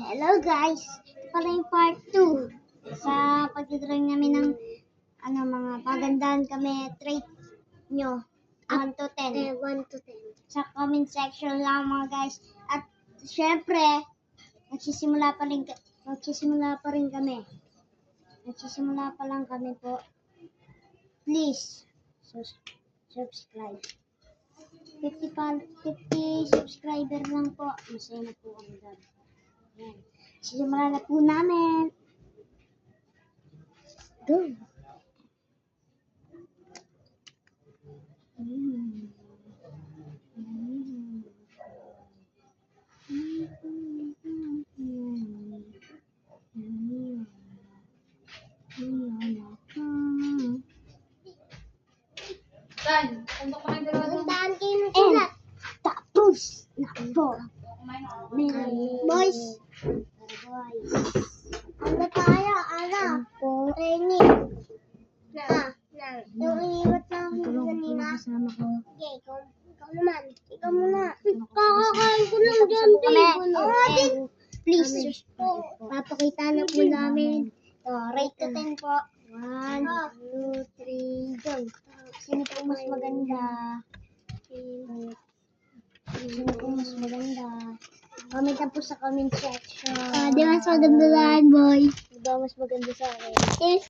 Hello guys! Ito pala yung part 2 sa pagdodrawing namin ng mga pagandahan kami trait nyo 1 to 10. 1 to 10. Sa comment section lang mga guys. At syempre, nagsisimula pa rin kami. Nagsisimula pa lang kami po. Please, subscribe. 50 subscriber lang po. Masaya na po kami doon. Ayan. Sisimula na po namin. Go! Tandaan kayo ng sulat. Tapos na po. Boys. Ano tayo? Ano? Training. Yung iniwat namin kanina. Okay, ikaw naman. Ikaw muna. Kakakain ko lang dyan. Please, Papakita na po namin. rate to 10 po. 1, 2, 3, go. Sino po mas maganda? Sino po mas maganda? Comment na po sa comment section. Di mas maganda boy. Diba mas maganda sa akin?